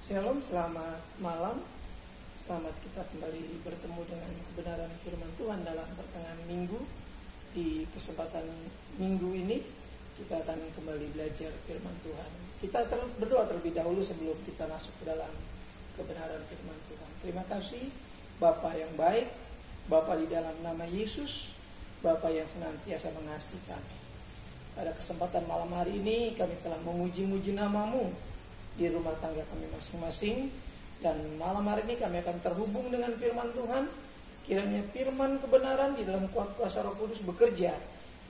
Shalom, selamat malam. Selamat kita kembali bertemu dengan kebenaran firman Tuhan dalam pertengahan minggu. Di kesempatan minggu ini kita akan kembali belajar firman Tuhan. Kita berdoa terlebih dahulu sebelum kita masuk ke dalam kebenaran firman Tuhan. Terima kasih Bapa yang baik, Bapa di dalam nama Yesus, Bapa yang senantiasa mengasihi kami. Pada kesempatan malam hari ini kami telah memuji-muji nama-Mu di rumah tangga kami masing-masing, dan malam hari ini kami akan terhubung dengan firman Tuhan. Kiranya firman kebenaran di dalam kuat kuasa Roh Kudus bekerja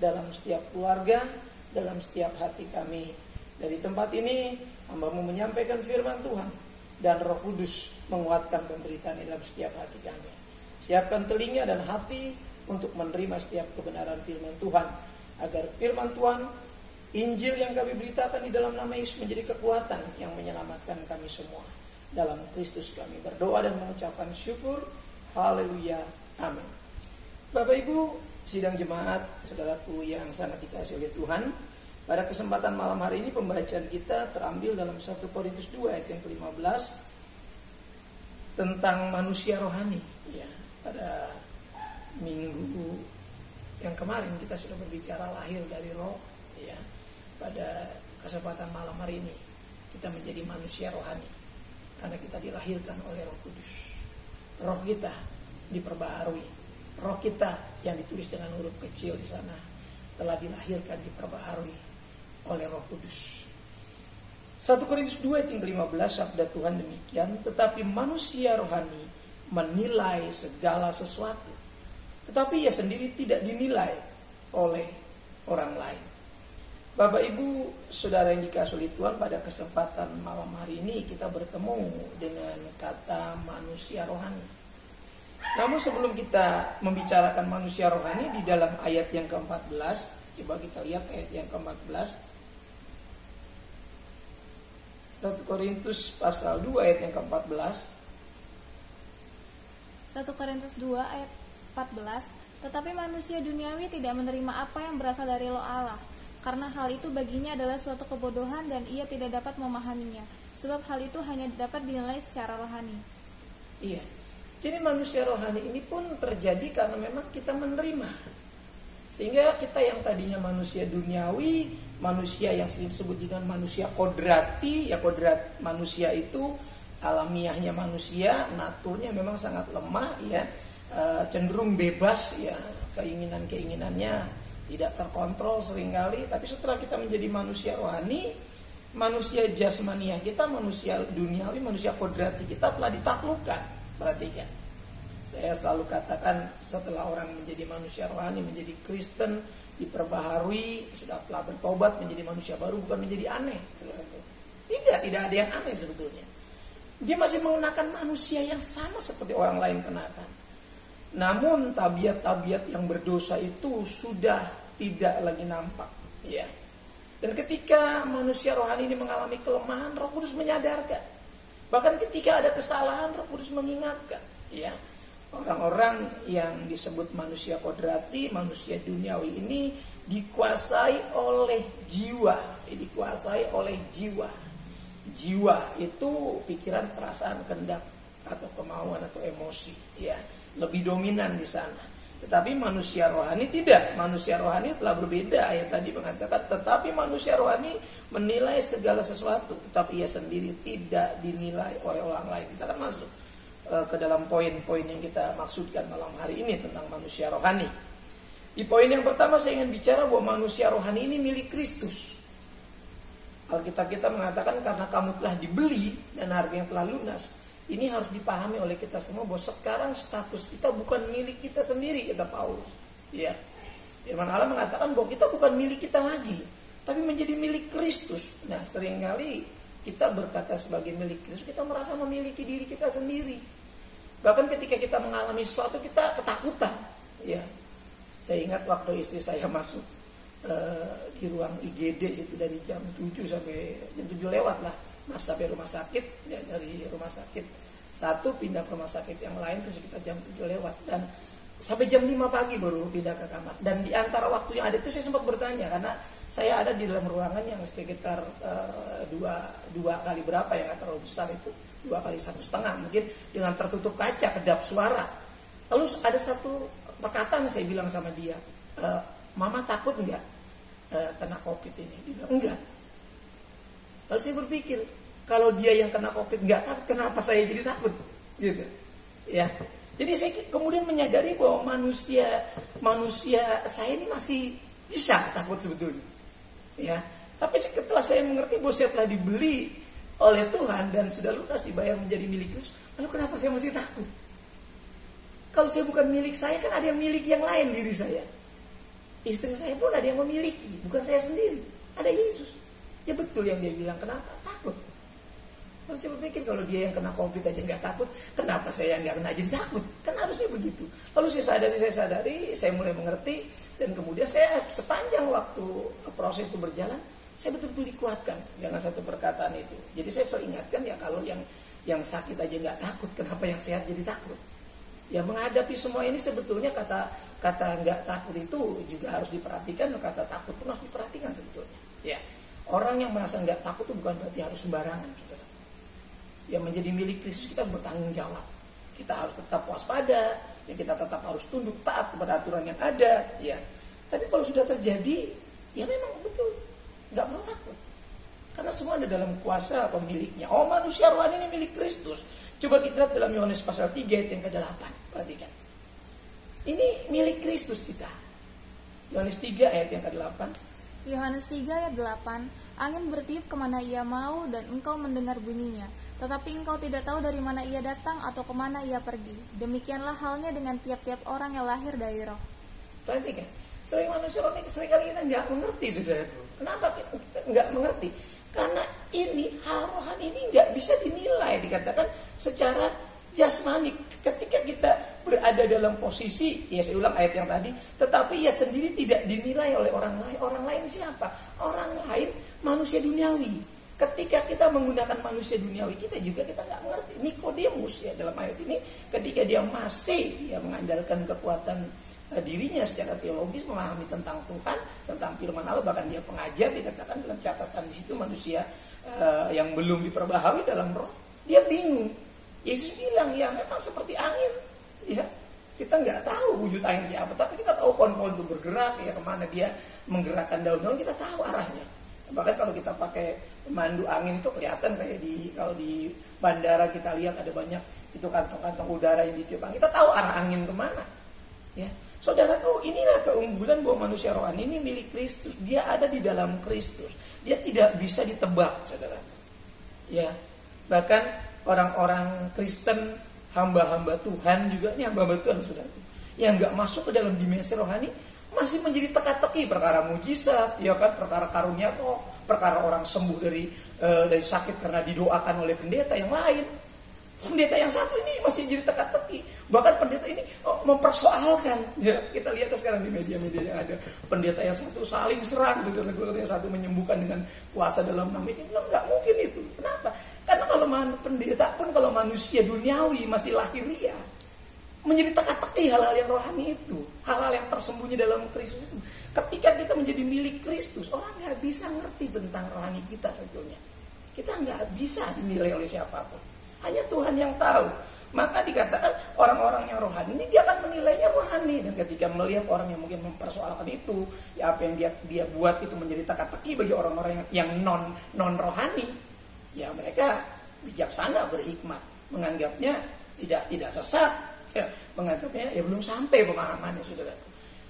dalam setiap keluarga, dalam setiap hati kami. Dari tempat ini hamba-Mu menyampaikan firman Tuhan, dan Roh Kudus menguatkan pemberitaan dalam setiap hati kami. Siapkan telinga dan hati untuk menerima setiap kebenaran firman Tuhan, agar firman Tuhan, Injil yang kami beritakan di dalam nama Yesus menjadi kekuatan yang menyelamatkan kami semua. Dalam Kristus kami berdoa dan mengucapkan syukur. Haleluya. Amin. Bapak Ibu, sidang jemaat, saudaraku yang sangat dikasihi oleh Tuhan. Pada kesempatan malam hari ini pembacaan kita terambil dalam 1 Korintus 2 ayat yang ke-15 tentang manusia rohani. Ya, pada minggu yang kemarin kita sudah berbicara lahir dari roh. Ya, pada kesempatan malam hari ini kita menjadi manusia rohani karena kita dilahirkan oleh Roh Kudus. Roh kita diperbaharui. Roh kita yang ditulis dengan huruf kecil di sana telah dilahirkan, diperbaharui oleh Roh Kudus. 1 Korintus 2 ayat yang ke-15 sabda Tuhan demikian, tetapi manusia rohani menilai segala sesuatu, tetapi ia sendiri tidak dinilai oleh orang lain. Bapak Ibu, saudara yang dikasihi oleh Tuhan, pada kesempatan malam hari ini kita bertemu dengan kata manusia rohani. Namun sebelum kita membicarakan manusia rohani di dalam ayat yang ke-14, coba kita lihat ayat yang ke-14. 1 Korintus pasal 2 ayat yang ke-14. 1 Korintus 2 ayat 14. Tetapi manusia duniawi tidak menerima apa yang berasal dari Roh Allah, karena hal itu baginya adalah suatu kebodohan dan ia tidak dapat memahaminya, sebab hal itu hanya dapat dinilai secara rohani. Iya, jadi manusia rohani ini pun terjadi karena memang kita menerima. Sehingga kita yang tadinya manusia duniawi, manusia yang sering disebut dengan manusia kodrati, ya kodrat manusia itu alamiahnya manusia, naturnya memang sangat lemah, ya, cenderung bebas, ya, keinginan-keinginannya tidak terkontrol seringkali. Tapi setelah kita menjadi manusia rohani, manusia jasmaniah kita, manusia duniawi, manusia kodrati kita telah ditaklukkan. Perhatikan, saya selalu katakan setelah orang menjadi manusia rohani, menjadi Kristen, diperbaharui, sudah telah bertobat menjadi manusia baru, bukan menjadi aneh. Tidak ada yang aneh sebetulnya. Dia masih menggunakan manusia yang sama seperti orang lain kenakan. Namun tabiat-tabiat yang berdosa itu sudah tidak lagi nampak, ya. Dan ketika manusia rohani ini mengalami kelemahan, Roh Kudus menyadarkan. Bahkan ketika ada kesalahan, Roh Kudus mengingatkan, ya. Orang-orang yang disebut manusia kodrati, manusia duniawi ini dikuasai oleh jiwa, Jiwa itu pikiran, perasaan, kehendak atau kemauan atau emosi, ya, lebih dominan di sana. Tetapi manusia rohani tidak. Manusia rohani telah berbeda. Ayat tadi mengatakan, tetapi manusia rohani menilai segala sesuatu, tetapi ia sendiri tidak dinilai oleh orang lain. Kita akan masuk ke dalam poin-poin yang kita maksudkan malam hari ini tentang manusia rohani. Di poin yang pertama saya ingin bicara bahwa manusia rohani ini milik Kristus. Alkitab kita mengatakan karena kamu telah dibeli dan harga yang telah lunas. Ini harus dipahami oleh kita semua bahwa sekarang status kita bukan milik kita sendiri, kata Paulus. Ya, firman Allah mengatakan bahwa kita bukan milik kita lagi, tapi menjadi milik Kristus. Nah, seringkali kita berkata sebagai milik Kristus, kita merasa memiliki diri kita sendiri. Bahkan ketika kita mengalami sesuatu, kita ketakutan. Ya, saya ingat waktu istri saya masuk di ruang IGD situ dari jam 7 sampai jam 7 lewat lah. Mas sampai rumah sakit, ya, dari rumah sakit satu pindah ke rumah sakit yang lain itu sekitar jam 7 lewat. Dan Sampai jam 5 pagi baru pindah ke kamar. Dan di antara waktu yang ada itu saya sempat bertanya, karena saya ada di dalam ruangan yang sekitar dua kali berapa, yang nggak terlalu besar itu, 2 kali 1,5 mungkin, dengan tertutup kaca, kedap suara. Lalu ada satu perkataan saya bilang sama dia, Mama takut nggak kena COVID ini? Dia bilang enggak. Lalu saya berpikir, kalau dia yang kena COVID nggak takut, kenapa saya jadi takut? Gitu, ya. Jadi saya kemudian menyadari bahwa manusia saya ini masih bisa takut sebetulnya, ya. Tapi setelah saya mengerti bahwa saya telah dibeli oleh Tuhan dan sudah lunas dibayar menjadi milik Kristus, lalu kenapa saya masih takut? Kalau saya bukan milik saya, kan ada yang milik yang lain diri saya. Istri saya pun ada yang memiliki, bukan saya sendiri. Ada Yesus. Ya betul yang dia bilang, kenapa takut? Lalu saya berpikir, kalau dia yang kena COVID aja nggak takut, kenapa saya yang nggak kena jadi takut? Kan harusnya begitu. Lalu saya sadari, saya mulai mengerti, dan kemudian saya sepanjang waktu proses itu berjalan, saya betul-betul dikuatkan dengan satu perkataan itu. Jadi saya selalu ingatkan, ya kalau yang sakit aja nggak takut, kenapa yang sehat jadi takut? Ya menghadapi semua ini sebetulnya kata nggak takut itu juga harus diperhatikan, kata takut pun harus diperhatikan sebetulnya. Ya, orang yang merasa nggak takut itu bukan berarti harus sembarangan. Yang menjadi milik Kristus, kita bertanggung jawab. Kita harus tetap waspada, ya kita tetap harus tunduk taat kepada aturan yang ada, ya. Tapi kalau sudah terjadi, ya memang betul, nggak perlu takut. Karena semua ada dalam kuasa pemiliknya. Oh, manusia rohani ini milik Kristus. Coba kita lihat dalam Yohanes pasal 3 ayat yang ke-8. Perhatikan. Ini milik Kristus kita. Yohanes 3 ayat yang ke-8. Yohanes 3 ayat 8, angin bertiup kemana ia mau dan engkau mendengar bunyinya, tetapi engkau tidak tahu dari mana ia datang atau kemana ia pergi. Demikianlah halnya dengan tiap-tiap orang yang lahir dari roh. Perhatikan, sebagai manusia roh ini seringkali kita nggak mengerti, saudaraku. Kenapa kita nggak mengerti? Karena ini hal rohani ini nggak bisa dinilai, dikatakan secara jasmani. Ketika kita berada dalam posisi, ya saya ulang ayat yang tadi, tetapi ia sendiri tidak dinilai oleh orang lain. Orang lain siapa? Orang lain manusia duniawi. Ketika kita menggunakan manusia duniawi, kita nggak mengerti. Nikodemus ya dalam ayat ini, ketika dia masih mengandalkan kekuatan dirinya secara teologis, memahami tentang Tuhan, tentang firman Allah, bahkan dia pengajar, dikatakan dalam catatan di situ manusia yang belum diperbaharui dalam roh, dia bingung. Yesus bilang, ya memang seperti angin, ya kita nggak tahu wujud angin kayak apa, tapi kita tahu pohon-pohon itu bergerak, ya kemana dia menggerakkan daun-daun, kita tahu arahnya. Bahkan kalau kita pakai pemandu angin itu kelihatan kayak kalau di bandara kita lihat ada banyak itu kantong-kantong udara yang ditiup angin, kita tahu arah angin kemana. Ya, saudaraku, inilah keunggulan bahwa manusia rohani ini milik Kristus. Dia ada di dalam Kristus. Dia tidak bisa ditebak, saudara. Ya, bahkan orang-orang Kristen, hamba-hamba Tuhan juga, ini hamba-hamba Tuhan, saudara, yang nggak masuk ke dalam dimensi rohani, masih menjadi teka-teki perkara mujizat, ya kan, perkara karunia roh, perkara orang sembuh dari sakit karena didoakan oleh pendeta yang lain. Pendeta yang satu ini masih jadi teka-teki. Bahkan pendeta ini mempersoalkan. Ya, kita lihat sekarang di media-media yang ada, pendeta yang satu saling serang, saudara, yang satu menyembuhkan dengan kuasa dalam nama Yesus. Nggak mungkin itu. Kenapa? Karena kalau pendeta pun, kalau manusia duniawi masih lahiriah, menjadi teka-teki hal-hal yang rohani itu, hal-hal yang tersembunyi dalam Kristus itu. Ketika kita menjadi milik Kristus, orang nggak bisa ngerti tentang rohani kita sebetulnya. Kita nggak bisa dinilai oleh siapapun. Hanya Tuhan yang tahu. Maka dikatakan orang-orang yang rohani ini dia akan menilainya rohani. Dan ketika melihat orang yang mungkin mempersoalkan itu, ya apa yang dia buat itu menjadi teka-teki bagi orang-orang yang non rohani, ya mereka bijaksana, berhikmat, menganggapnya tidak sesat, ya, menganggapnya ya belum sampai pemahamannya, saudara.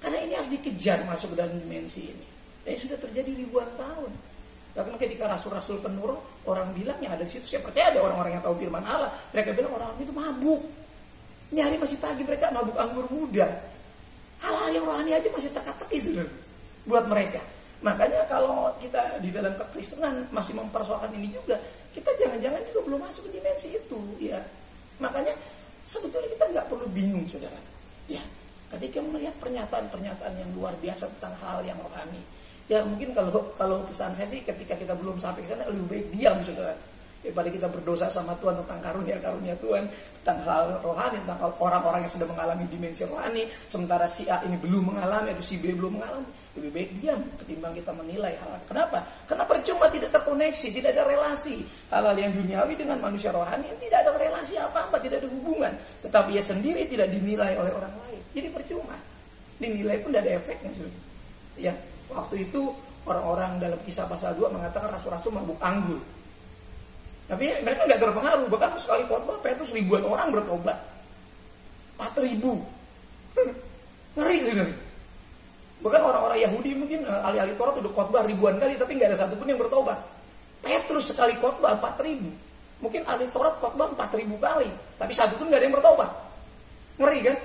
Karena ini harus dikejar masuk ke dalam dimensi ini. Dan ini sudah terjadi ribuan tahun. Bahkan ketika rasul-rasul penurun, orang bilang yang ada di situ, saya percaya ada orang-orang yang tahu firman Allah, mereka bilang orang itu mabuk. Ini hari masih pagi, mereka mabuk anggur muda. Hal-hal yang rohani aja masih teka-teki, saudara, buat mereka. Makanya kalau kita di dalam kekristenan masih mempersoalkan ini juga, kita jangan-jangan juga belum masuk ke dimensi itu, ya. Makanya sebetulnya kita nggak perlu bingung, saudara. Ya, ketika melihat pernyataan-pernyataan yang luar biasa tentang hal yang rohani, ya mungkin kalau pesan saya sih, ketika kita belum sampai ke sana lebih baik diam, saudara. Daripada kita berdosa sama Tuhan tentang karunia-karunia Tuhan, tentang hal rohani, tentang orang-orang yang sedang mengalami dimensi rohani, sementara si A ini belum mengalami atau si B belum mengalami, lebih baik diam ketimbang kita menilai hal. Kenapa? Karena percuma, tidak terkoneksi, tidak ada relasi. Hal-hal yang duniawi dengan manusia rohani tidak ada relasi apa-apa, tidak ada hubungan. Tetapi ia sendiri tidak dinilai oleh orang lain. Jadi percuma. Dinilai pun tidak ada efeknya. Ya, waktu itu orang-orang dalam Kisah pasal 2 mengatakan rasul-rasul mabuk anggur. Tapi mereka nggak terpengaruh, bahkan sekali khotbah Petrus ribuan orang bertobat, 4.000, ngeri sebenarnya. Bahkan orang-orang Yahudi mungkin ahli-ahli Taurat udah khotbah ribuan kali, tapi nggak ada satupun yang bertobat. Petrus sekali khotbah 4.000, mungkin ahli Taurat khotbah 4.000 kali, tapi satu pun nggak ada yang bertobat, ngeri kan?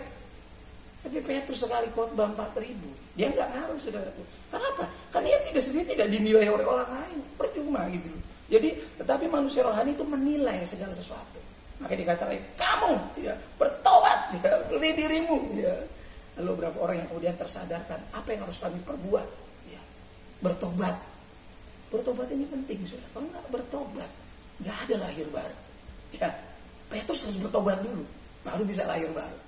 Tapi Petrus sekali khotbah 4.000, dia nggak ngaruh, saudaraku. Kenapa? Karena dia tidak dinilai oleh orang lain, percuma gitu. Jadi, tetapi manusia rohani itu menilai segala sesuatu. Makanya dikatakan, kamu ya, bertobat, ya, beli dirimu. Ya. Lalu beberapa orang yang kemudian tersadarkan, apa yang harus kami perbuat? Ya, bertobat. Bertobat ini penting, saudara. Kalau nggak bertobat, nggak ada lahir baru. Ya, Petrus harus bertobat dulu, baru bisa lahir baru.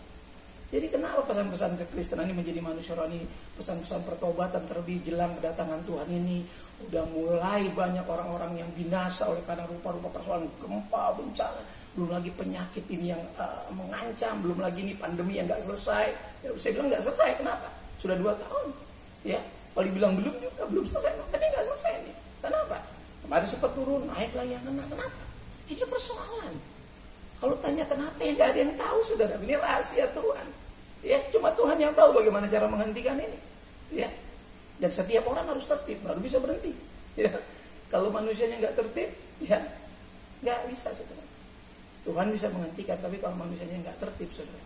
Jadi kenapa pesan-pesan kekristenan ini menjadi manusia rohani, pesan-pesan pertobatan terlebih jelang kedatangan Tuhan ini, udah mulai banyak orang-orang yang binasa oleh karena rupa-rupa persoalan gempa, bencana, belum lagi penyakit ini yang mengancam, belum lagi ini pandemi yang nggak selesai. Ya, saya bilang nggak selesai, kenapa? Sudah 2 tahun, ya. Kalau dibilang belum juga belum selesai, tapi nggak selesai nih. Kenapa? Kemarin sempat turun, naik lagi yang kena. Kenapa? Ini persoalan. Kalau tanya kenapa, ya nggak ada yang tahu, saudara. Ini rahasia Tuhan. Ya, cuma Tuhan yang tahu bagaimana cara menghentikan ini. Ya, dan setiap orang harus tertib, baru bisa berhenti. Ya, kalau manusianya nggak tertib, ya nggak bisa, saudara. Tuhan bisa menghentikan, tapi kalau manusianya nggak tertib, saudara,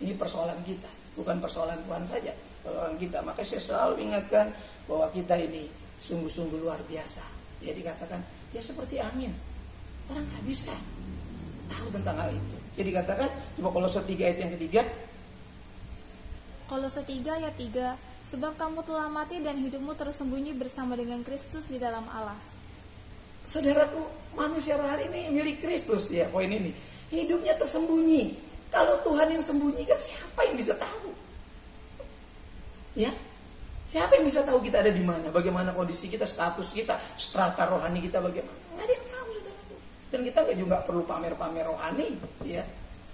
ini persoalan kita, bukan persoalan Tuhan saja, persoalan kita. Maka saya selalu ingatkan bahwa kita ini sungguh-sungguh luar biasa. Ya, dikatakan, ya seperti angin, orang nggak bisa tahu tentang hal itu. Jadi katakan, coba Kolose 3 ayat yang ketiga. Kolose 3 ayat 3, sebab kamu telah mati dan hidupmu tersembunyi bersama dengan Kristus di dalam Allah. Saudaraku, manusia rohani ini milik Kristus, ya, poin ini. Hidupnya tersembunyi. Kalau Tuhan yang sembunyikan, siapa yang bisa tahu? Ya, siapa yang bisa tahu kita ada di mana? Bagaimana kondisi kita, status kita, strata rohani kita bagaimana? Nggak ada yang tahu, saudaraku. Dan kita juga perlu pamer-pamer rohani, ya.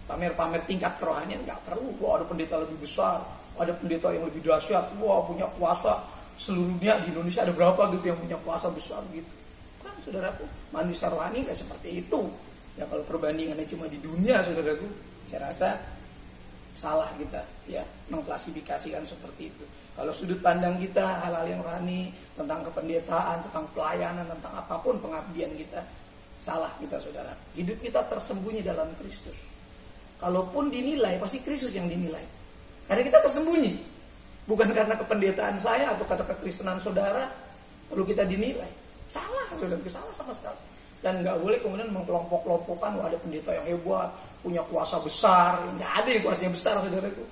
Pamer-pamer tingkat kerohanian nggak perlu. Wah, ada pendeta lebih besar, ada pendeta yang lebih dahsyat, wah punya kuasa seluruhnya di Indonesia ada berapa gitu yang punya kuasa besar gitu. Kan, saudaraku, manusia rohani nggak seperti itu. Ya, kalau perbandingannya cuma di dunia, saudaraku, saya rasa salah kita, ya, mengklasifikasikan seperti itu. Kalau sudut pandang kita hal-hal yang rohani tentang kependetaan, tentang pelayanan, tentang apapun pengabdian kita, salah kita, saudara. Hidup kita tersembunyi dalam Kristus. Kalaupun dinilai, pasti Kristus yang dinilai. Karena kita tersembunyi. Bukan karena kependetaan saya atau karena kekristenan saudara perlu kita dinilai. Salah, saudara, salah sama sekali. Dan nggak boleh kemudian mengkelompok-kelompokkan, wah ada pendeta yang hebat, punya kuasa besar. Nggak ada yang kuasanya besar, saudaraku.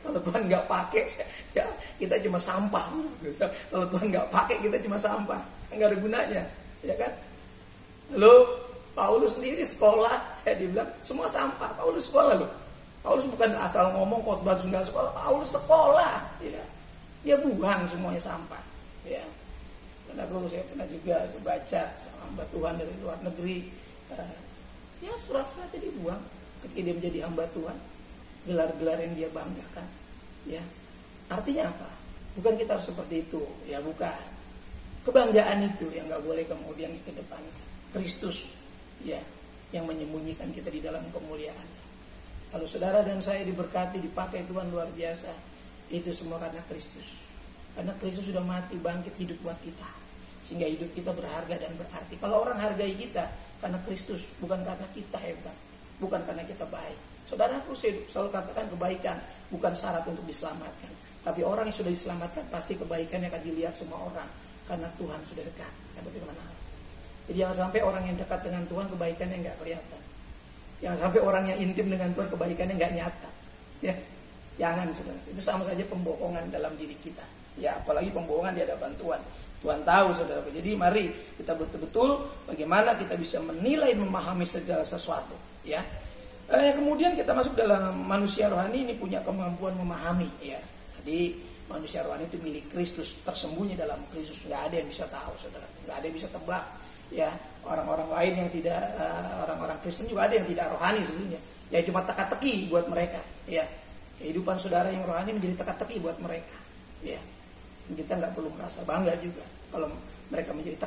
Kalau Tuhan nggak pakai, ya kita cuma sampah. Kalau Tuhan nggak pakai, kita cuma sampah. Nggak ada gunanya, ya kan? Lalu Paulus sendiri sekolah, ya dibilang semua sampah. Paulus sekolah loh. Paulus bukan asal ngomong khotbah nggak sekolah. Paulus sekolah, ya. Dia buang semuanya sampah, ya. Dan saya pernah juga baca hamba Tuhan dari luar negeri, ya surat-suratnya dibuang ketika dia menjadi hamba Tuhan, gelar-gelar yang dia banggakan, ya. Artinya apa? Bukan kita harus seperti itu, ya bukan. Kebanggaan itu yang nggak boleh kemudian dikedepankan. Kristus, ya, yang menyembunyikan kita di dalam kemuliaan. Kalau saudara dan saya diberkati, dipakai Tuhan luar biasa, itu semua karena Kristus. Karena Kristus sudah mati, bangkit, hidup buat kita, sehingga hidup kita berharga dan berarti. Kalau orang hargai kita karena Kristus, bukan karena kita hebat, bukan karena kita baik. Saudaraku, saya selalu katakan kebaikan bukan syarat untuk diselamatkan. Tapi orang yang sudah diselamatkan, pasti kebaikannya akan dilihat semua orang, karena Tuhan sudah dekat. Kata firman Allah. Jadi jangan sampai orang yang dekat dengan Tuhan kebaikannya nggak kelihatan. Jangan sampai orang yang intim dengan Tuhan kebaikannya nggak nyata. Ya, jangan, saudara. Itu sama saja pembohongan dalam diri kita. Ya, apalagi pembohongan di hadapan Tuhan. Tuhan tahu saudara. Jadi mari kita betul-betul bagaimana kita bisa menilai, memahami segala sesuatu. Ya. Kemudian kita masuk dalam manusia rohani ini punya kemampuan memahami. Ya. Jadi manusia rohani itu milik Kristus, tersembunyi dalam Kristus. Nggak ada yang bisa tahu saudara. Nggak ada yang bisa tebak. Ya, orang-orang lain yang tidak, orang-orang Kristen juga ada yang tidak rohani sebenarnya. Ya cuma teka-teki buat mereka. Ya. Kehidupan saudara yang rohani menjadi teka-teki buat mereka. Ya. Kita nggak perlu merasa bangga juga kalau mereka menjadi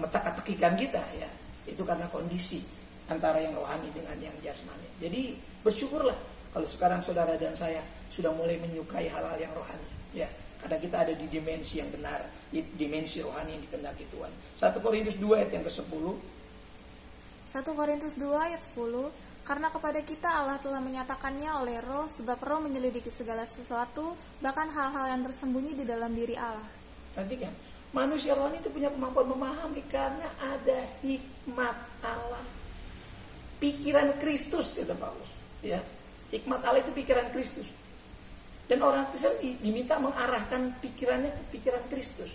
teka-tekikan kita. Ya. Itu karena kondisi antara yang rohani dengan yang jasmani. Jadi bersyukurlah kalau sekarang saudara dan saya sudah mulai menyukai hal-hal yang rohani. Ya. Karena kita ada di dimensi yang benar, di dimensi rohani yang dikehendaki Tuhan. 1 Korintus 2 ayat yang ke-10. 1 Korintus 2 ayat 10. Karena kepada kita Allah telah menyatakannya oleh Roh, sebab Roh menyelidiki segala sesuatu, bahkan hal-hal yang tersembunyi di dalam diri Allah. Tadi kan, manusia rohani itu punya kemampuan memahami karena ada hikmat Allah. Pikiran Kristus, kata Paulus. Ya, hikmat Allah itu pikiran Kristus. Dan orang Kristen diminta mengarahkan pikirannya ke pikiran Kristus.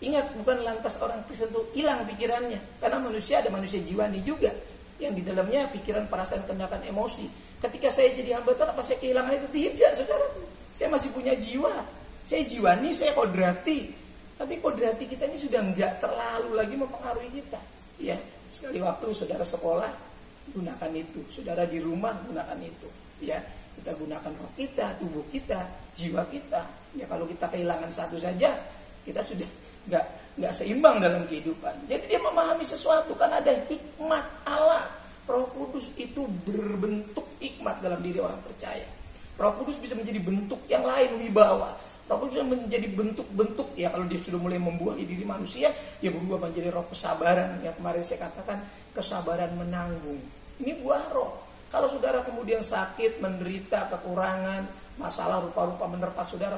Ingat, bukan lantas orang Kristen itu hilang pikirannya. Karena manusia ada manusia jiwani juga. Yang di dalamnya pikiran, perasaan, tindakan, emosi. Ketika saya jadi hamba Tuhan, apa saya kehilangan itu? Tidak, saudara. Saya masih punya jiwa. Saya jiwani, saya kodrati. Tapi kodrati kita ini sudah enggak terlalu lagi mempengaruhi kita. Ya, sekali waktu saudara sekolah, gunakan itu. Saudara di rumah, gunakan itu. Ya, kita gunakan roh kita, tubuh kita, jiwa kita. Ya, kalau kita kehilangan satu saja, kita sudah nggak seimbang dalam kehidupan. Jadi dia memahami sesuatu kan ada hikmat Allah. Roh Kudus itu berbentuk hikmat dalam diri orang percaya. Roh Kudus bisa menjadi bentuk yang lain wibawa. Roh Kudus bisa menjadi bentuk-bentuk ya kalau dia sudah mulai membuahi diri manusia, ya berubah menjadi roh kesabaran. Yang kemarin saya katakan kesabaran menanggung. Ini buah roh. Kalau saudara kemudian sakit, menderita, kekurangan, masalah rupa-rupa menerpa saudara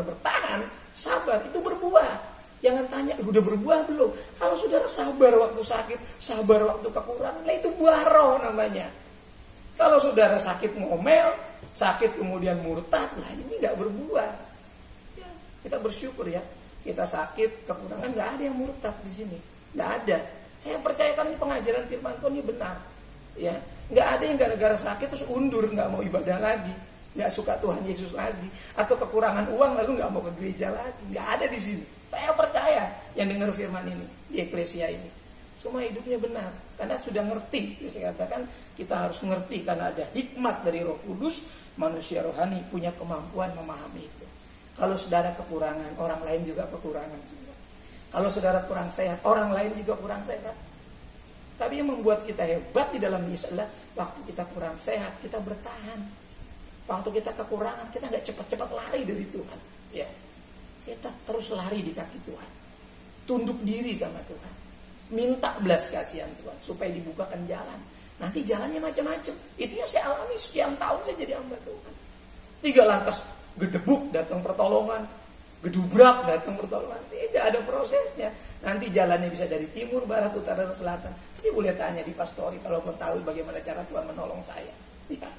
bertahan, sabar, itu berbuah. Jangan tanya, udah berbuah belum? Kalau saudara sabar waktu sakit, sabar waktu kekurangan, lah itu buah roh namanya. Kalau saudara sakit ngomel, sakit kemudian murtad, lah ini nggak berbuah. Ya, kita bersyukur ya, kita sakit, kekurangan, nggak ada yang murtad di sini, nggak ada. Saya percayakan ini pengajaran firman Tuhan ini benar. Ya, nggak ada yang gara-gara sakit terus undur, nggak mau ibadah lagi, nggak suka Tuhan Yesus lagi, atau kekurangan uang lalu nggak mau ke gereja lagi, nggak ada di sini. Saya percaya yang dengar firman ini di eklesia ini semua hidupnya benar karena sudah ngerti. Saya katakan kita harus ngerti karena ada hikmat dari Roh Kudus. Manusia rohani punya kemampuan memahami itu. Kalau saudara kekurangan, orang lain juga kekurangan. Kalau saudara kurang sehat, orang lain juga kurang sehat. Tapi yang membuat kita hebat di dalam Yesus adalah waktu kita kurang sehat, kita bertahan. Waktu kita kekurangan, kita nggak cepat-cepat lari dari Tuhan. Ya, kita terus lari di kaki Tuhan. Tunduk diri sama Tuhan. Minta belas kasihan Tuhan supaya dibukakan jalan. Nanti jalannya macam-macam. Itu yang saya alami sekian tahun saya jadi hamba Tuhan. 3 lantas gedebuk datang pertolongan, gedubrak datang pertolongan. Tidak ada prosesnya. Nanti jalannya bisa dari timur, barat, utara, dan selatan. Ini boleh tanya di pastori kalau mau tahu bagaimana cara Tuhan menolong saya. Ya.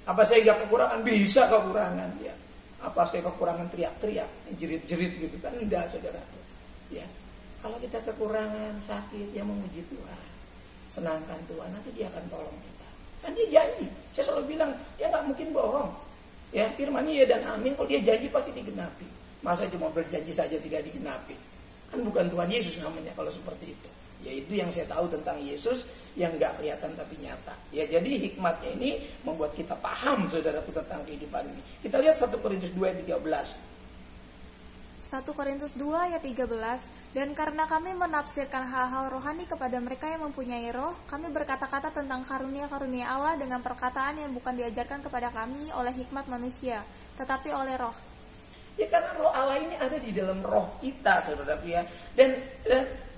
Apa saya gak kekurangan? Bisa kekurangan. Ya. Apa saya kekurangan teriak-teriak, jerit-jerit gitu kan? Enggak, saudara. Ya. Kalau kita kekurangan, sakit, ya memuji Tuhan. Senangkan Tuhan, nanti dia akan tolong kita. Kan dia janji. Saya selalu bilang, dia gak mungkin bohong. Ya, firman-Nya ya dan amin. Kalau dia janji pasti digenapi. Masa cuma berjanji saja tidak digenapi? Kan bukan Tuhan Yesus namanya kalau seperti itu. Ya itu yang saya tahu tentang Yesus yang gak kelihatan tapi nyata. Ya jadi hikmatnya ini membuat kita paham saudaraku tentang kehidupan ini. Kita lihat 1 Korintus 2 ayat 13. 1 Korintus 2 ayat 13. Dan karena kami menafsirkan hal-hal rohani kepada mereka yang mempunyai roh, kami berkata-kata tentang karunia-karunia Allah dengan perkataan yang bukan diajarkan kepada kami oleh hikmat manusia, tetapi oleh roh. Ya karena roh Allah ini ada di dalam roh kita saudara ya.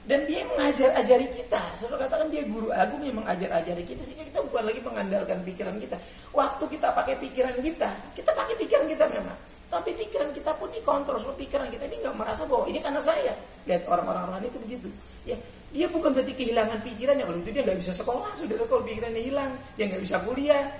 Dan dia mengajar-ajari kita. Saudara katakan dia guru agung yang mengajar-ajari kita. Sehingga kita bukan lagi mengandalkan pikiran kita. Waktu kita pakai pikiran kita pakai pikiran kita memang. Tapi pikiran kita pun dikontrol. Sebab pikiran kita ini gak merasa bahwa ini karena saya. Lihat orang-orang rohani itu begitu. Ya, dia bukan berarti kehilangan pikirannya. Kalau itu dia gak bisa sekolah. Saudara kalau pikirannya hilang. Dia gak bisa kuliah.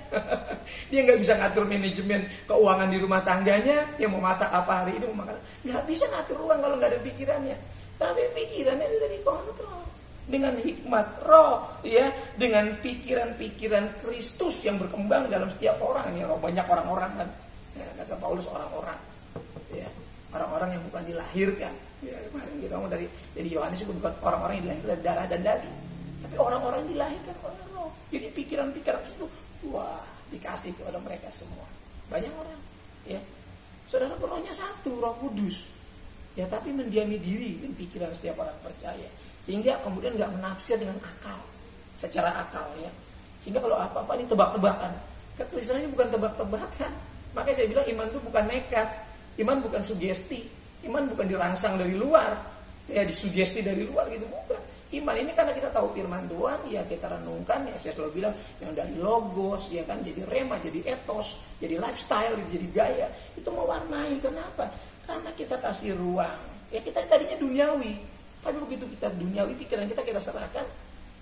Dia gak bisa ngatur manajemen keuangan di rumah tangganya. Yang mau masak apa hari ini mau makan. Gak bisa ngatur uang kalau gak ada pikirannya. tapi pikirannya sudah dikontrol dengan hikmat roh, ya, dengan pikiran-pikiran Kristus yang berkembang dalam setiap orang. Ini banyak orang-orang kan, ya, kata Paulus orang-orang, ya, orang-orang yang bukan dilahirkan. Ya, kemarin kita ngomong dari Yohanes itu bukan orang-orang yang dilahirkan dari darah dan daging, tapi orang-orang yang dilahirkan oleh roh. Jadi pikiran-pikiran itu, wah, dikasih kepada mereka semua. Banyak orang, ya, saudara, rohnya satu, Roh Kudus, ya, tapi mendiami diri dan pikiran setiap orang percaya, sehingga kemudian nggak menafsir dengan akal, secara akal, ya. Sehingga kalau apa-apa ini tebak-tebakan, kekristenan ini bukan tebak-tebakan. Makanya saya bilang iman itu bukan nekat, iman bukan sugesti, iman bukan dirangsang dari luar, ya, disugesti dari luar gitu, bukan. Iman ini karena kita tahu firman Tuhan, ya, kita renungkan, ya, saya selalu bilang yang dari logos, ya kan, jadi rema, jadi etos, jadi lifestyle, jadi gaya, itu mewarnai. Kenapa? Karena kita kasih ruang, ya, kita tadinya duniawi, tapi begitu kita duniawi, pikiran kita serahkan,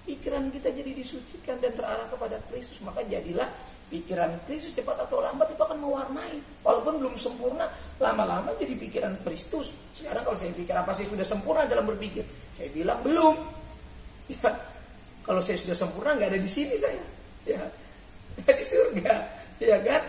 pikiran kita jadi disucikan dan terarah kepada Kristus, maka jadilah pikiran Kristus. Cepat atau lambat itu akan mewarnai, walaupun belum sempurna, lama-lama jadi pikiran Kristus. Sekarang kalau saya pikir apa sih sudah sempurna dalam berpikir, saya bilang belum, ya. Kalau saya sudah sempurna nggak ada di sini saya, ya, di surga, ya kan?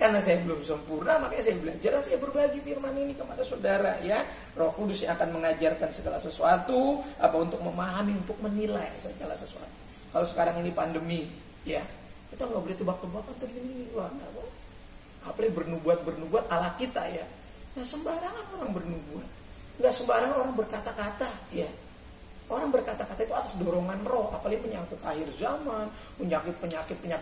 Karena saya belum sempurna, makanya saya belajar dan saya berbagi firman ini kepada saudara, ya. Roh Kudus yang akan mengajarkan segala sesuatu, apa untuk memahami, untuk menilai segala sesuatu. Kalau sekarang ini pandemi, ya, kita nggak boleh tebak-tebakan begini, wah, nggak boleh. Apalagi bernubuat ala kita, ya. Nah, sembarangan orang bernubuat, nggak sembarangan orang berkata-kata, ya. Orang berkata-kata itu atas dorongan roh, apalagi menyangkut akhir zaman, penyakit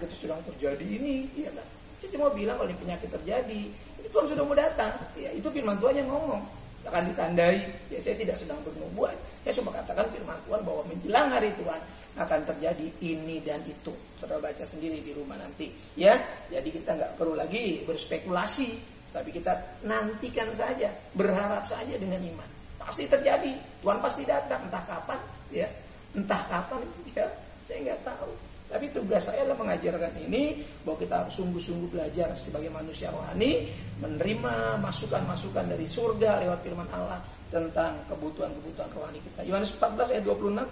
itu sedang terjadi ini, ya kan? Dia cuma bilang kalau penyakit terjadi, itu Tuhan sudah mau datang, ya, itu firman Tuhan yang ngomong, akan ditandai. Ya, saya tidak sedang bernubuat, saya cuma katakan firman Tuhan bahwa menjelang hari Tuhan akan terjadi ini dan itu. Saudara baca sendiri di rumah nanti, ya. Jadi kita nggak perlu lagi berspekulasi, tapi kita nantikan saja, berharap saja dengan iman. Pasti terjadi, Tuhan pasti datang, entah kapan, ya, ya, saya nggak tahu. Tapi tugas saya adalah mengajarkan ini, bahwa kita harus sungguh-sungguh belajar sebagai manusia rohani, menerima masukan-masukan dari surga lewat firman Allah tentang kebutuhan-kebutuhan rohani kita. Yohanes 14 ayat 26.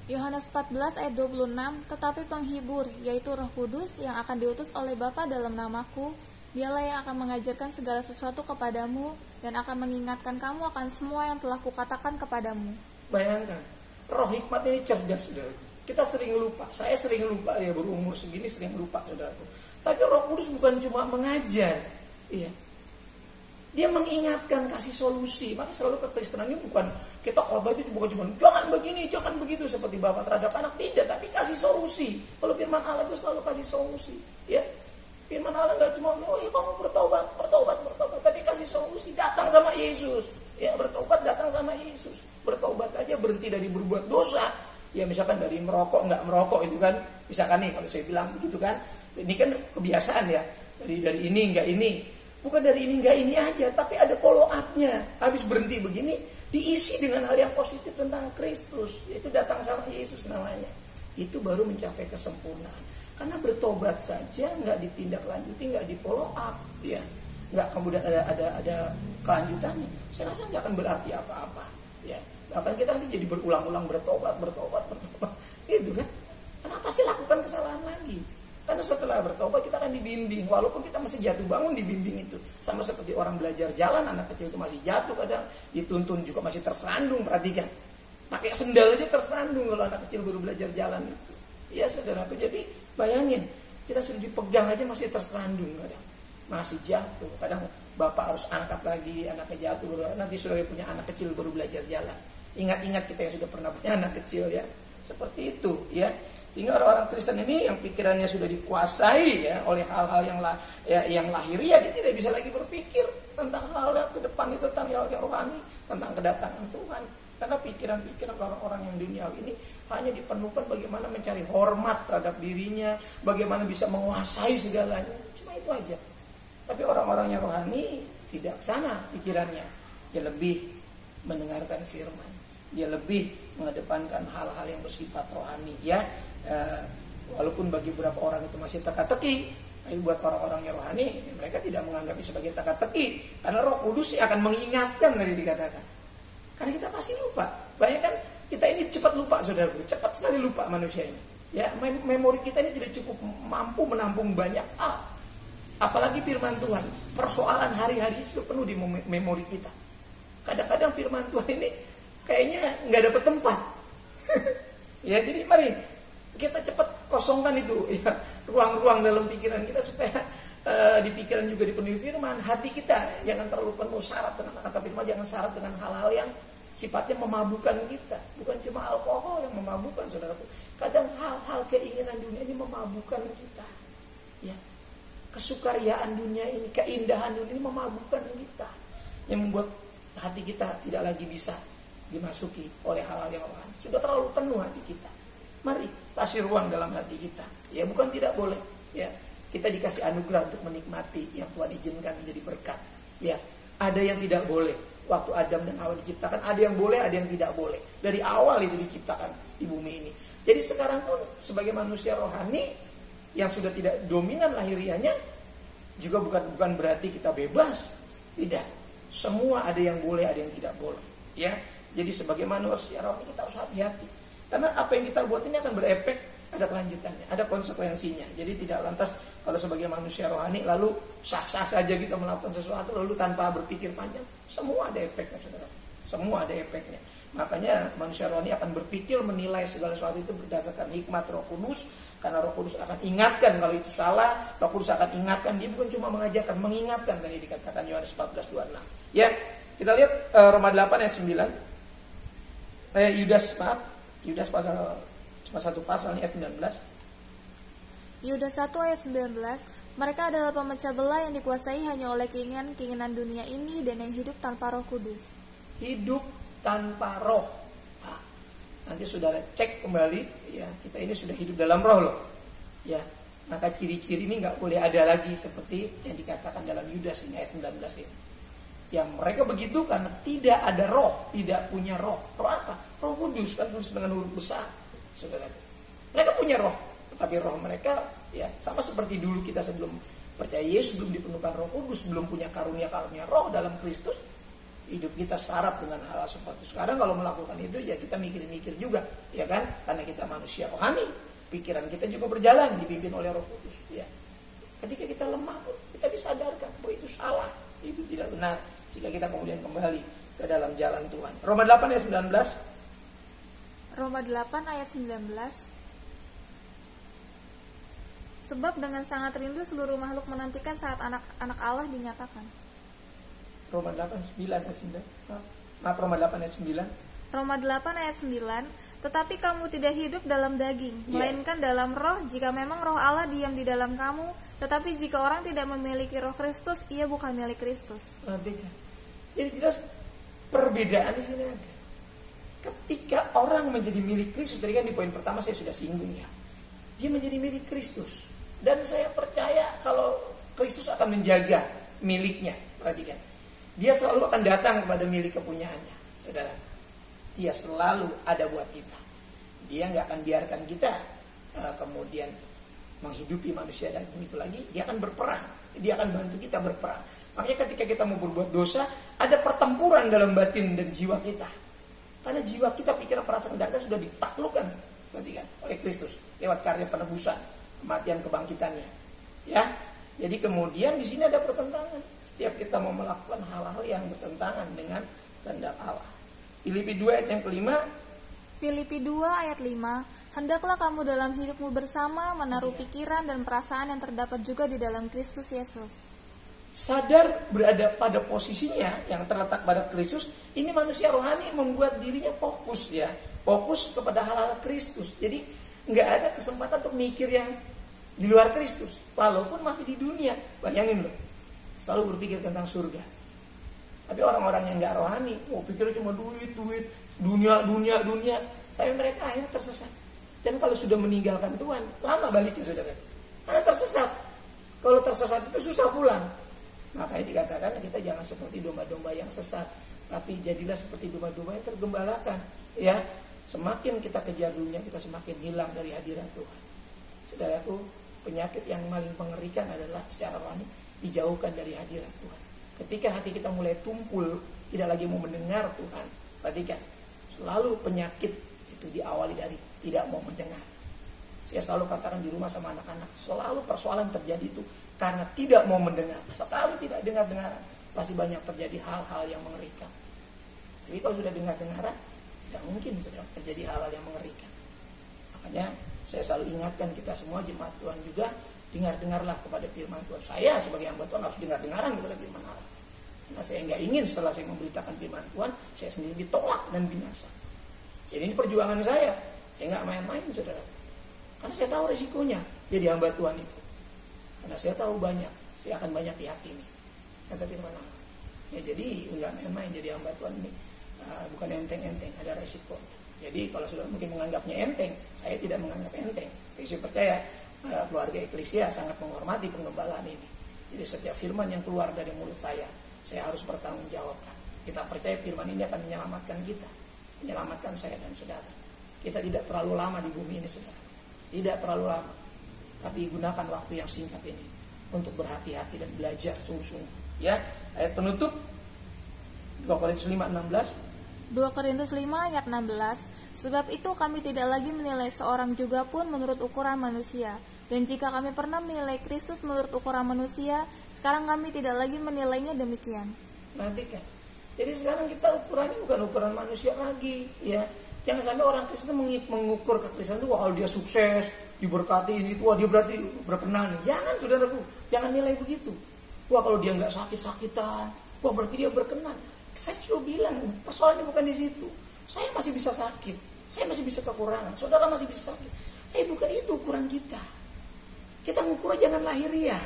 Yohanes 14 ayat 26, tetapi penghibur, yaitu Roh Kudus yang akan diutus oleh Bapa dalam namaku, dialah yang akan mengajarkan segala sesuatu kepadamu dan akan mengingatkan kamu akan semua yang telah kukatakan kepadamu. Bayangkan, roh hikmat ini cerdas, saudara. Kita sering lupa, saya sering lupa, ya, berumur segini sering lupa, saudaraku. Tapi Roh Kudus bukan cuma mengajar, iya. Dia mengingatkan, kasih solusi. Maka selalu kekristenan ini bukan kita khotbah itu bukan cuma jangan begini, jangan begitu seperti bapak terhadap anak, tidak, tapi kasih solusi. Kalau firman Allah itu selalu kasih solusi, ya. Firman Allah nggak cuma oh ya kamu bertobat, tapi kasih solusi. Datang sama Yesus, ya, bertobat datang sama Yesus. Bertobat aja, berhenti dari berbuat dosa. Ya, misalkan dari merokok nggak merokok itu kan, misalkan nih kalau saya bilang begitu kan, ini kan kebiasaan, ya, dari ini nggak ini, bukan dari ini nggak ini aja, tapi ada follow up-nya. Habis berhenti begini diisi dengan hal yang positif tentang Kristus, yaitu datang sama Yesus namanya. Itu baru mencapai kesempurnaan. Karena bertobat saja nggak ditindaklanjuti, nggak di follow up, ya, nggak kemudian ada kelanjutannya, saya rasa nggak akan berarti apa-apa, ya. Bahkan kita nanti jadi berulang-ulang bertobat, gitu kan? Kenapa sih lakukan kesalahan lagi? Karena setelah bertobat kita akan dibimbing, walaupun kita masih jatuh bangun dibimbing itu. Sama seperti orang belajar jalan, anak kecil itu masih jatuh kadang, dituntun juga masih terserandung, perhatikan. Pakai sendal aja terserandung kalau anak kecil baru belajar jalan itu. Ya, saudaraku, jadi bayangin, kita sudah dipegang aja masih terserandung kadang. Masih jatuh, kadang bapak harus angkat lagi, anaknya jatuh, nanti saudara punya anak kecil baru belajar jalan. Ingat-ingat kita yang sudah pernah punya anak kecil, ya, seperti itu, ya. Sehingga orang-orang Kristen ini yang pikirannya sudah dikuasai, ya, oleh hal-hal yang lahiriah, dia tidak bisa lagi berpikir tentang hal yang ke depan itu, tentang hal yang rohani, tentang kedatangan Tuhan. Karena pikiran-pikiran orang-orang yang duniawi ini hanya dipenuhkan bagaimana mencari hormat terhadap dirinya, bagaimana bisa menguasai segalanya, cuma itu aja. Tapi orang-orang yang rohani tidak sana pikirannya, dia lebih mendengarkan firman, dia lebih mengedepankan hal-hal yang bersifat rohani, ya. Walaupun bagi beberapa orang itu masih teka-teki, tapi buat orang-orang yang rohani, mereka tidak menganggap itu sebagai teka-teki, karena Roh Kudus akan mengingatkan, tadi dikatakan. Karena kita pasti lupa. Banyak kan kita ini cepat lupa, saudaraku. Cepat sekali lupa manusia ini. Ya, memori kita ini tidak cukup mampu menampung banyak hal. Apalagi firman Tuhan. Persoalan hari-hari sudah penuh di memori kita. Kadang-kadang firman Tuhan ini kayaknya nggak dapat tempat. Ya, jadi mari kita cepat kosongkan itu, ya, ruang-ruang dalam pikiran kita supaya di pikiran juga dipenuhi firman. Hati kita jangan terlalu penuh syarat dengan kata firman, jangan syarat dengan hal-hal yang sifatnya memabukkan kita. Bukan cuma alkohol yang memabukkan, saudaraku. Kadang hal-hal keinginan dunia ini memabukkan kita. Ya, kesukariaan dunia ini, keindahan dunia ini memabukkan kita, yang membuat hati kita tidak lagi bisa dimasuki oleh hal-hal yang lain. Sudah terlalu penuh hati kita. Mari kasih ruang dalam hati kita. Ya, bukan tidak boleh. Ya, kita dikasih anugerah untuk menikmati yang Tuhan izinkan menjadi berkat. Ya, ada yang tidak boleh. Waktu Adam dan Hawa diciptakan, ada yang boleh, ada yang tidak boleh. Dari awal itu diciptakan di bumi ini. Jadi sekarang pun sebagai manusia rohani yang sudah tidak dominan lahiriahnya, juga bukan berarti kita bebas. Tidak. Semua ada yang boleh, ada yang tidak boleh. Ya. Jadi sebagai manusia rohani kita harus hati-hati. Karena apa yang kita buat ini akan berefek, ada kelanjutannya, ada konsekuensinya. Jadi tidak lantas kalau sebagai manusia rohani lalu sah-sah saja kita melakukan sesuatu lalu tanpa berpikir panjang. Semua ada efeknya, saudara. Semua ada efeknya. Makanya manusia rohani akan berpikir, menilai segala sesuatu itu berdasarkan hikmat Roh Kudus. Karena Roh Kudus akan ingatkan kalau itu salah. Roh Kudus akan ingatkan. Dia bukan cuma mengajarkan, mengingatkan. Tadi dikatakan Yohanes 14:26. Ya, kita lihat Roma 8 ayat 9. Yudas pasal cuma satu pasal nih ayat 19. Yudas 1 ayat 19. Mereka adalah pemecah belah yang dikuasai hanya oleh keinginan dunia ini dan yang hidup tanpa Roh Kudus. Hidup tanpa roh. Nah, nanti saudara cek kembali, ya, kita ini sudah hidup dalam roh loh. Ya, maka ciri-ciri ini nggak boleh ada lagi seperti yang dikatakan dalam Yudas ini ayat 19 ini. Yang mereka begitu karena tidak ada roh, tidak punya roh. Roh apa? Roh Kudus, kan tulis dengan huruf besar, saudara. Mereka punya roh, tetapi roh mereka ya sama seperti dulu kita sebelum percaya Yesus, belum dipenuhkan Roh Kudus, belum punya karunia-karunia roh dalam Kristus. Hidup kita syarat dengan hal seperti itu. Sekarang kalau melakukan itu ya kita mikir-mikir juga, ya kan? Karena kita manusia rohani, pikiran kita juga berjalan dipimpin oleh Roh Kudus. Ya, ketika kita lemah pun kita disadarkan bahwa itu salah, itu tidak benar. Jika kita kemudian kembali ke dalam jalan Tuhan. Roma 8 ayat 19. Roma 8 ayat 19. Sebab dengan sangat rindu seluruh makhluk menantikan saat anak-anak Allah dinyatakan. Roma 8 9 ayat 9. Maaf, Roma 8 ayat 9. Roma 8 ayat 9. Tetapi kamu tidak hidup dalam daging, melainkan dalam roh. Jika memang roh Allah diam di dalam kamu, tetapi jika orang tidak memiliki roh Kristus, ia bukan milik Kristus. Jadi jelas perbedaan di sini ada. Ketika orang menjadi milik Kristus, tadi kan di poin pertama saya sudah singgung ya. Dia menjadi milik Kristus. Dan saya percaya kalau Kristus akan menjaga miliknya. Perhatikan. Dia selalu akan datang kepada milik kepunyaannya. Saudara. Dia selalu ada buat kita. Dia nggak akan biarkan kita kemudian menghidupi manusia daging itu lagi. Dia akan berperang. Dia akan bantu kita berperang. Makanya ketika kita mau berbuat dosa, ada pertempuran dalam batin dan jiwa kita. Karena jiwa kita, pikiran, perasaan dan dada sudah ditaklukkan, perhatikan, oleh Kristus lewat karya penebusan, kematian, kebangkitannya. Ya, jadi kemudian di sini ada pertentangan. Setiap kita mau melakukan hal-hal yang bertentangan dengan kehendak Allah. Filipi 2 ayat yang kelima. Filipi 2 ayat 5. Hendaklah kamu dalam hidupmu bersama menaruh pikiran dan perasaan yang terdapat juga di dalam Kristus Yesus. Sadar berada pada posisinya yang terletak pada Kristus. Ini manusia rohani membuat dirinya fokus ya. Fokus kepada hal-hal Kristus. Jadi nggak ada kesempatan untuk mikir yang di luar Kristus. Walaupun masih di dunia. Bayangin loh. Selalu berpikir tentang surga. Tapi orang-orang yang nggak rohani, pikir cuma duit, dunia. Sampai mereka akhirnya tersesat. Dan kalau sudah meninggalkan Tuhan, lama baliknya saudara. Karena tersesat. Kalau tersesat itu susah pulang. Makanya dikatakan kita jangan seperti domba-domba yang sesat, tapi jadilah seperti domba-domba yang tergembalakan. Ya, semakin kita kejar dunia, kita semakin hilang dari hadirat Tuhan. Saudaraku, penyakit yang paling mengerikan adalah secara rohani dijauhkan dari hadirat Tuhan. Ketika hati kita mulai tumpul, tidak lagi mau mendengar Tuhan, Perhatikan, selalu penyakit itu diawali dari tidak mau mendengar. Saya selalu katakan di rumah sama anak-anak, selalu persoalan terjadi itu karena tidak mau mendengar. Sekali tidak dengar-dengaran, pasti banyak terjadi hal-hal yang mengerikan. Tapi kalau sudah dengar-dengaran, tidak mungkin sudah terjadi hal-hal yang mengerikan. Makanya saya selalu ingatkan kita semua jemaat Tuhan juga, dengar-dengarlah kepada firman Tuhan. Saya sebagai hamba Tuhan harus dengar-dengaran kepada firman Allah. Karena saya nggak ingin setelah saya memberitakan firman Tuhan, saya sendiri ditolak dan binasa. Jadi ini perjuangan saya nggak main-main, saudara. Karena saya tahu resikonya jadi hamba Tuhan itu. Karena saya tahu banyak, saya akan banyak dihakimi. Kata firman Allah. Ya, jadi nggak main-main jadi hamba Tuhan ini. Bukan enteng-enteng, ada resiko. Jadi kalau saudara mungkin menganggapnya enteng, saya tidak menganggap enteng. Jadi saya percaya keluarga Eklesia sangat menghormati penggembalaan ini. Jadi setiap firman yang keluar dari mulut saya harus bertanggung jawabkan. Kita percaya firman ini akan menyelamatkan kita, menyelamatkan saya dan saudara. Kita tidak terlalu lama di bumi ini, saudara. Tidak terlalu lama. Tapi gunakan waktu yang singkat ini untuk berhati-hati dan belajar sungguh-sungguh. Ya, ayat penutup 2 Korintus 5:16. 2 Korintus 5 ayat 16. Sebab itu kami tidak lagi menilai seorang juga pun menurut ukuran manusia. Dan jika kami pernah menilai Kristus menurut ukuran manusia, sekarang kami tidak lagi menilainya demikian. Perhatikan. Jadi sekarang kita ukurannya bukan ukuran manusia lagi, ya. Jangan sampai orang Kristen mengukur kekristenan itu wah, kalau dia sukses, diberkati ini itu, wah dia berarti berkenan. Jangan, saudaraku, jangan nilai begitu. Wah kalau dia nggak sakit-sakitan, wah berarti dia berkenan. Saya sudah bilang, persoalannya bukan di situ. Saya masih bisa sakit, saya masih bisa kekurangan, saudara masih bisa sakit. Tapi bukan itu ukuran kita. Kita ngukur jangan lahiriah.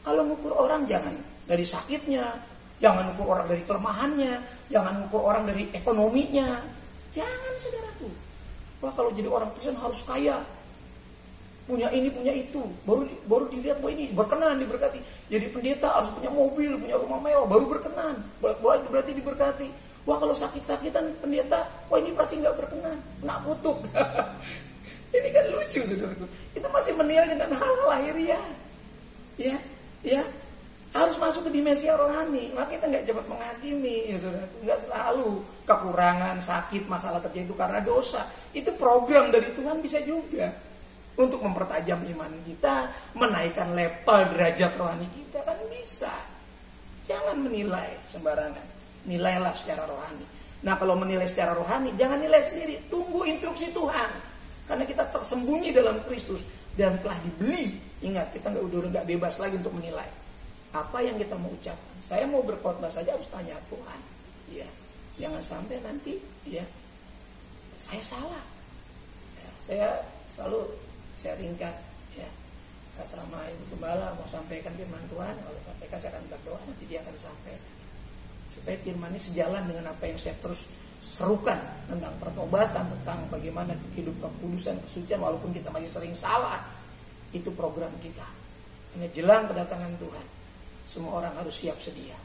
Kalau ngukur orang jangan dari sakitnya, jangan ngukur orang dari kelemahannya, jangan ngukur orang dari ekonominya. Jangan, saudaraku. Wah kalau jadi orang Kristen harus kaya, punya ini, punya itu, baru dilihat bahwa ini berkenan, diberkati. Jadi pendeta harus punya mobil, punya rumah mewah, baru berkenan, berarti diberkati. Wah kalau sakit-sakitan pendeta, wah ini berarti nggak berkenan, kena kutuk. Ini kan lucu, saudaraku. Itu masih menilai dengan hal-hal lahiriah. Ya, harus masuk ke dimensi rohani. Maka kita nggak cepat menghakimi, ya saudaraku. Nggak selalu kekurangan, sakit, masalah terjadi itu karena dosa. Itu program dari Tuhan bisa juga. Untuk mempertajam iman kita, menaikkan level derajat rohani kita, kan bisa. Jangan menilai sembarangan, nilailah secara rohani. Nah kalau menilai secara rohani, jangan nilai sendiri, tunggu instruksi Tuhan. Karena kita tersembunyi dalam Kristus dan telah dibeli. Ingat, kita udah nggak bebas lagi untuk menilai. Apa yang kita mau ucapkan? Saya mau berkhotbah saja harus tanya Tuhan. Ya, jangan sampai nanti, ya, saya salah. Ya, saya selalu sharingkan, ya, sama Ibu Gembala mau sampaikan firman Tuhan, kalau sampaikan saya akan berdoa, nanti dia akan sampaikan supaya firman ini sejalan dengan apa yang saya terus serukan tentang pertobatan, tentang bagaimana hidup kekudusan, kesucian, walaupun kita masih sering salah. Itu program kita. Karena jelang kedatangan Tuhan, semua orang harus siap sedia.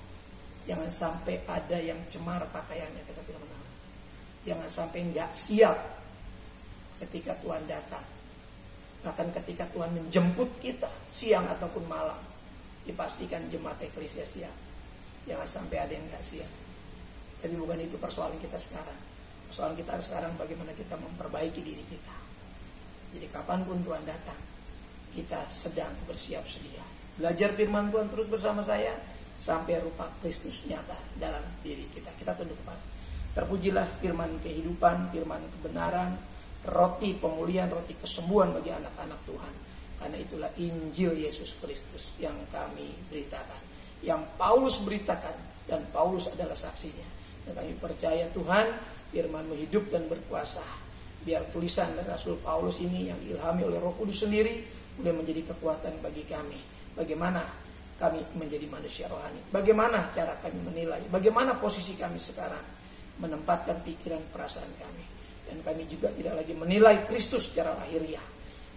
Jangan sampai ada yang cemar pakaiannya, kata firman Allah. Jangan sampai nggak siap ketika Tuhan datang. Bahkan ketika Tuhan menjemput kita siang ataupun malam, dipastikan jemaat Eklesia siap. Jangan sampai ada yang gak siap. Tapi bukan itu persoalan kita sekarang. Persoalan kita sekarang bagaimana kita memperbaiki diri kita. Jadi kapanpun Tuhan datang, kita sedang bersiap sedia. Belajar firman Tuhan terus bersama saya sampai rupa Kristus nyata dalam diri kita. Kita tunduk kepala. Terpujilah firman kehidupan, firman kebenaran, roti pemulihan, roti kesembuhan bagi anak-anak Tuhan. Karena itulah Injil Yesus Kristus yang kami beritakan, yang Paulus beritakan, dan Paulus adalah saksinya. Dan kami percaya Tuhan, firman-Mu hidup dan berkuasa. Biar tulisan dari Rasul Paulus ini yang diilhami oleh Roh Kudus sendiri boleh menjadi kekuatan bagi kami. Bagaimana kami menjadi manusia rohani, bagaimana cara kami menilai, bagaimana posisi kami sekarang, menempatkan pikiran perasaan kami. Dan kami juga tidak lagi menilai Kristus secara lahiriah.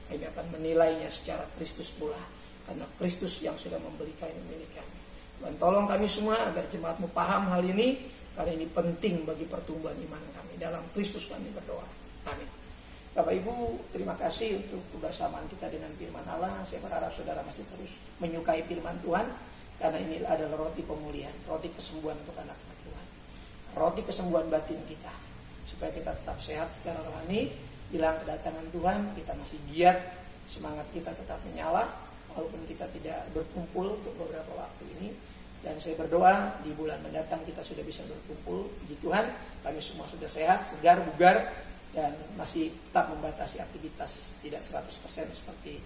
Kami akan menilainya secara Kristus pula. Karena Kristus yang sudah membeli kami milik kami. Dan tolong kami semua agar jemaat-Mu paham hal ini. Karena ini penting bagi pertumbuhan iman kami. Dalam Kristus kami berdoa. Amin. Bapak Ibu, terima kasih untuk kebersamaan kita dengan firman Allah. Saya berharap saudara masih terus menyukai firman Tuhan. Karena ini adalah roti pemulihan, roti kesembuhan untuk anak-anak Tuhan. roti kesembuhan batin kita, supaya kita tetap sehat secara rohani. Jelang kedatangan Tuhan kita masih giat, semangat kita tetap menyala walaupun kita tidak berkumpul untuk beberapa waktu ini. Dan saya berdoa di bulan mendatang kita sudah bisa berkumpul. Puji Tuhan, kami semua sudah sehat, segar, bugar, dan masih tetap membatasi aktivitas tidak 100% seperti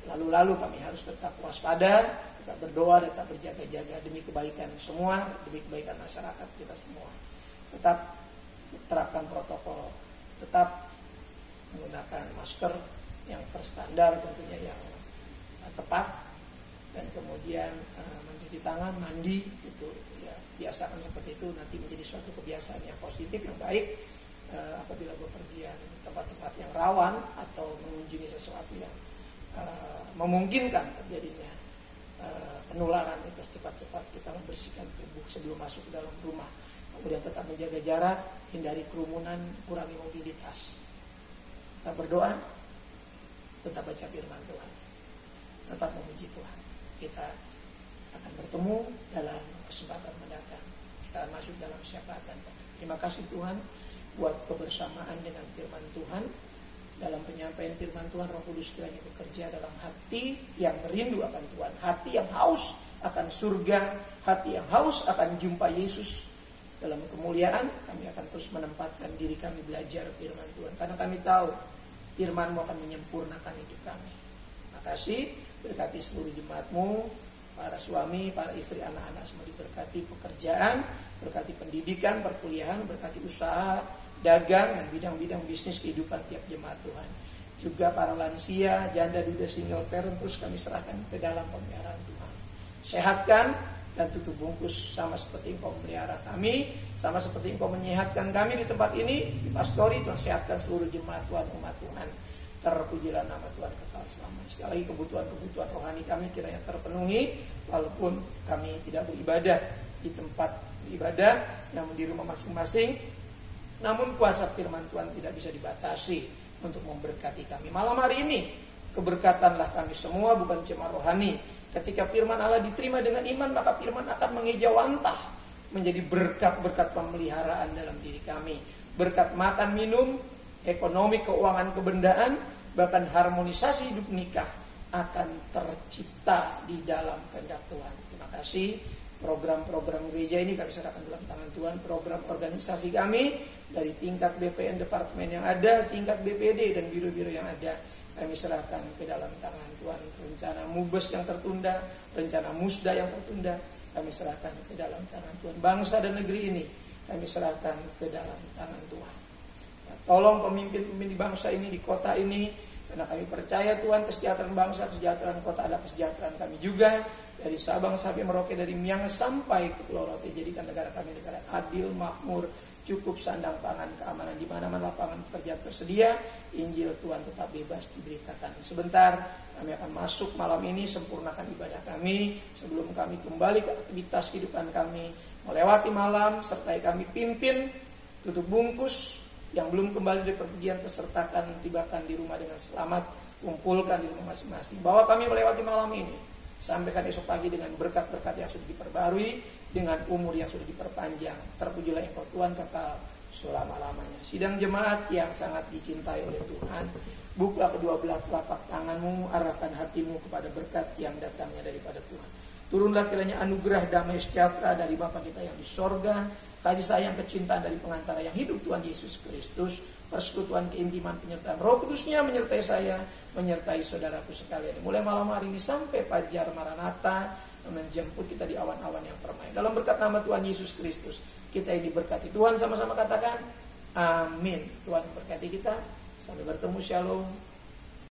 lalu-lalu. Kami harus tetap waspada, tetap berdoa, tetap berjaga-jaga demi kebaikan semua, demi kebaikan masyarakat kita semua. Tetap terapkan protokol, tetap menggunakan masker yang terstandar tentunya, yang tepat, dan kemudian mencuci tangan, mandi, itu ya biasakan seperti itu, nanti menjadi suatu kebiasaan yang positif, yang baik apabila bepergian tempat-tempat yang rawan atau mengunjungi sesuatu yang memungkinkan terjadinya penularan. Itu cepat-cepat kita membersihkan tubuh sebelum masuk ke dalam rumah, kemudian tetap menjaga jarak, hindari kerumunan, kurangi mobilitas. Kita berdoa, tetap baca firman Tuhan, tetap memuji Tuhan. Kita akan bertemu dalam kesempatan mendatang. Kita masuk dalam syafaat dan berkat. Terima kasih Tuhan buat kebersamaan dengan firman Tuhan. Dalam penyampaian firman Tuhan, Roh Kudus kiranya bekerja dalam hati yang merindu akan Tuhan, hati yang haus akan surga, hati yang haus akan jumpa Yesus dalam kemuliaan. Kami akan terus menempatkan diri kami belajar firman Tuhan, karena kami tahu firman-Mu akan menyempurnakan hidup kami. Terima kasih, berkati seluruh jemaat-Mu, para suami, para istri, anak-anak semua diberkati pekerjaan, berkati pendidikan, perkuliahan, berkati usaha, dagang, dan bidang-bidang bisnis kehidupan tiap jemaat Tuhan. Juga para lansia, janda, duda, single parent, terus kami serahkan ke dalam pemeliharaan Tuhan. Sehatkan dan tutup bungkus sama seperti Engkau memelihara kami, sama seperti Engkau menyehatkan kami di tempat ini, di pastori. Tuhan sehatkan seluruh jemaat Tuhan, umat Tuhan. Terpujilah nama Tuhan kekal selamanya. Sekali lagi kebutuhan-kebutuhan rohani kami kiranya terpenuhi, walaupun kami tidak beribadah di tempat ibadah, namun di rumah masing-masing. Namun kuasa firman Tuhan tidak bisa dibatasi untuk memberkati kami. Malam hari ini keberkatanlah kami semua, bukan cuma rohani. Ketika firman Allah diterima dengan iman, maka firman akan mengejawantah menjadi berkat-berkat pemeliharaan dalam diri kami. Berkat makan minum, ekonomi, keuangan, kebendaan, bahkan harmonisasi hidup nikah akan tercipta di dalam kehendak Tuhan. Terima kasih. Program-program gereja ini kami serahkan dalam tangan Tuhan. Program organisasi kami dari tingkat BPN departemen yang ada, tingkat BPD dan biro-biro yang ada, kami serahkan ke dalam tangan Tuhan. Rencana MUBES yang tertunda, rencana MUSDA yang tertunda, kami serahkan ke dalam tangan Tuhan. Bangsa dan negeri ini kami serahkan ke dalam tangan Tuhan. Nah, tolong pemimpin-pemimpin di bangsa ini, di kota ini, karena kami percaya Tuhan, kesejahteraan bangsa, kesejahteraan kota adalah kesejahteraan kami juga. Dari Sabang sampai Merauke, dari Miangas sampai ke Pulau Rote, jadikan negara kami negara adil, makmur, cukup sandang pangan, keamanan, di mana-mana lapangan pekerjaan tersedia. Injil Tuhan tetap bebas diberitakan. Sebentar kami akan masuk malam ini, sempurnakan ibadah kami sebelum kami kembali ke aktivitas kehidupan kami. Melewati malam, sertai kami pimpin, tutup bungkus. Yang belum kembali dari perpergian, pesertakan, tibakan di rumah dengan selamat, kumpulkan di rumah masing-masing. Bahwa kami melewati malam ini, sampaikan esok pagi dengan berkat-berkat yang sudah diperbarui, dengan umur yang sudah diperpanjang. Terpujilah Engkau Tuhan kekal selama-lamanya. Sidang jemaat yang sangat dicintai oleh Tuhan, buka kedua belah telapak tanganmu, arahkan hatimu kepada berkat yang datangnya daripada Tuhan. Turunlah kiranya anugerah damai sejahtera dari Bapa kita yang di sorga, kasih sayang kecintaan dari pengantara yang hidup Tuhan Yesus Kristus, persekutuan keintiman penyertaan Roh Kudusnya menyertai saya, menyertai saudaraku sekalian. Mulai malam hari ini sampai fajar Maranatha, menjemput kita di awan-awan yang permai. Dalam berkat nama Tuhan Yesus Kristus, kita ini diberkati. Tuhan sama-sama katakan, amin. Tuhan berkati kita. Sampai bertemu, shalom.